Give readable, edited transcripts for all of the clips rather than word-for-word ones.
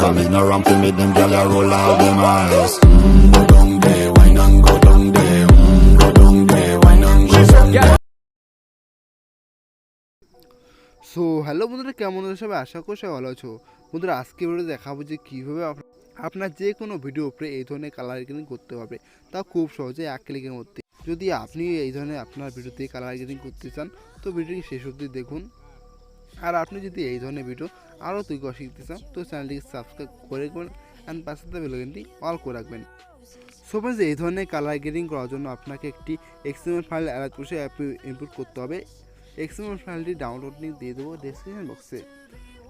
Come in around to make them gyal a roll out them eyes. Go down there, wine and go down there. Go down there, wine and go down there. So hello বন্ধুরা, কেমন আছো সবাই? আশা করি সবাই ভালো আছো। বন্ধুরা আজকে ভিডিও দেখাবো যে কীভাবে আপনার যে কোনো ভিডিও উপরে এই ধরনের কালার গ্রেডিং করতে পারবে, তা খুব সহজে এক ক্লিকের মধ্যে। যদি আপনি এই ধরনের আপনার ভিডিওতে কালার গ্রেডিং করতে চান তো ভিডিওটি শেষ অবধি দেখুন। আর আপনি যদি এই ধরনের ভিডিও আরও তৈরি করা শিখতে চান তো চ্যানেলটিকে সাবস্ক্রাইব করে রাখবেন অ্যান্ড পাশে থাকা বেল আইকনটি অল করে রাখবেন। সো ফ্রেন্ডস, এই ধরনের কালার গ্রেডিং করার জন্য আপনাকে একটি এক্সএমএল ফাইল Alightmotion অ্যাপে ইম্পোর্ট করতে হবে। এক্সএমএল ফাইলটি ডাউনলোড লিঙ্ক দিয়ে দেবো ডেসক্রিপশন বক্সে।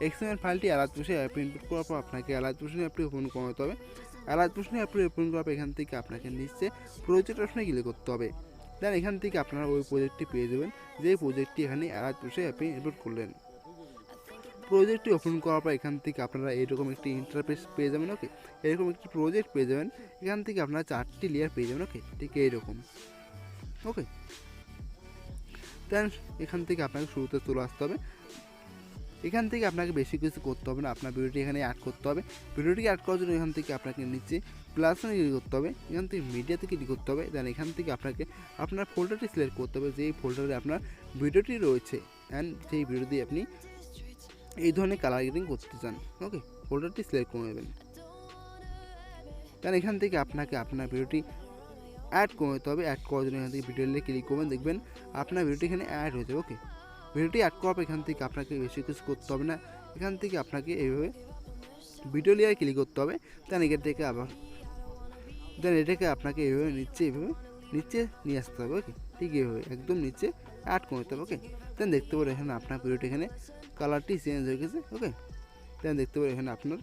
এক্সএমএল ফাইলটি Alightmotion অ্যাপে ইম্পোর্ট করার পর আপনাকে Alightmotion অ্যাপটি ওপেন করতে হবে। Alightmotion অ্যাপটি ওপেন করার পর এখান থেকে আপনাকে নিচে প্রজেক্ট অপশনে ক্লিক করতে হবে। দেন এখান থেকে আপনারা ওই প্রজেক্টটি পেয়ে যাবেন, যে প্রজেক্টটি এখানে Alightmotion অ্যাপে ইম্পোর্ট করলেন। প্রজেক্টটি ওপেন করার পর এখান থেকে আপনারা এরকম একটি ইন্টারফেস পেয়ে যাবেন। ওকে, এরকম একটি প্রজেক্ট পেয়ে যাবেন। এখান থেকে আপনারা 4টি লেয়ার পেয়ে যাবেন। ওকে, ঠিক এইরকম। ওকে, দেন এখান থেকে আপনাকে শুরুতে চলে আসতে হবে। এখান থেকে আপনাকে বেশি কিছু করতে হবে না, আপনার ভিডিওটি এখানে অ্যাড করতে হবে। ভিডিওটি অ্যাড করার জন্য এখান থেকে আপনাকে নিচে প্লাসে ক্লিক করতে হবে, এখান থেকে মিডিয়াতে ক্লিক করতে হবে। দেন এখান থেকে আপনাকে আপনার ফোল্ডারটি সিলেক্ট করতে হবে, যেই ফোল্ডারে আপনার ভিডিওটি রয়েছে অ্যান্ড সেই ভিডিও দিয়ে আপনি এই ধরনের কালার গ্রেডিং করতে চান। ওকে, ফোল্ডারটি সিলেক্ট করে নেবেন। দেন এখান থেকে আপনাকে আপনার ভিডিওটি অ্যাড করে নিতে হবে। অ্যাড করার জন্য এখান থেকে ভিডিও লিখে ক্লিক করবেন, দেখবেন আপনার ভিডিওটি এখানে অ্যাড হয়ে যাবে। ওকে, ভিডিওটি অ্যাড করার পর এখান থেকে আপনাকে বেশি কিছু করতে হবে না, এখান থেকে আপনাকে এইভাবে ভিডিও লেয়ারে ক্লিক করতে হবে। দেন এখান থেকে এটাকে আপনাকে এইভাবে নিচে নিয়ে আসতে হবে। ওকে, ঠিক এইভাবে একদম নিচে অ্যাড করে নিতে হবে। ওকে, দেন দেখতে পারেন এখানে আপনার ভিডিওটি এখানে কালারটি চেঞ্জ হয়ে গেছে। ওকে, দেন দেখতে পারেন এখানে আপনার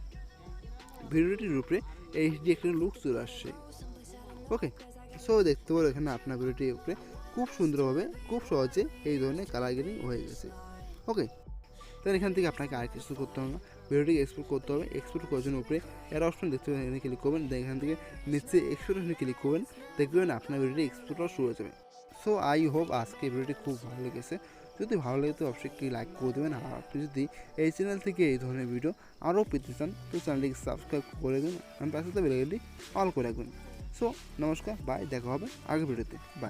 ভিডিওটির উপরে এইচডি একটা লুক চলে আসছে। ওকে, সো দেখতে পারো এখানে আপনার ভিডিওটির উপরে খুব সুন্দরভাবে খুব সহজে এই ধরনের কালার গ্রেডিং হয়ে গেছে। ওকে, তাহলে এখান থেকে আপনাকে আর কিছু করতে হবে না, ভিডিওটিকে এক্সপোর্ট করতে হবে। এক্সপোর্ট করার জন্য উপরে এর অপশন দেখতে পাবেন, এখানে ক্লিক করবেন। দেন এখান থেকে নিচে এক্সপোর্টেশনে ক্লিক করবেন, দেখবেন আপনার ভিডিওটি এক্সপোর্ট হওয়া শুরু হয়ে যাবে। সো আই হোপ আজকে ভিডিওটি খুব ভালো লেগেছে। যদি ভালো লাগে তো অবশ্যই একটি লাইক করে দেবেন। আর আপনি যদি এই চ্যানেল থেকে এই ধরনের ভিডিও আরও পেতে চান তো চ্যানেলটিকে সাবস্ক্রাইব করে দেবেন, আমি পাশে বেল আইকনটি অল করে রাখবেন। সো নমস্কার, বাই, দেখা হবে আগের ভিডিওতে। বাই।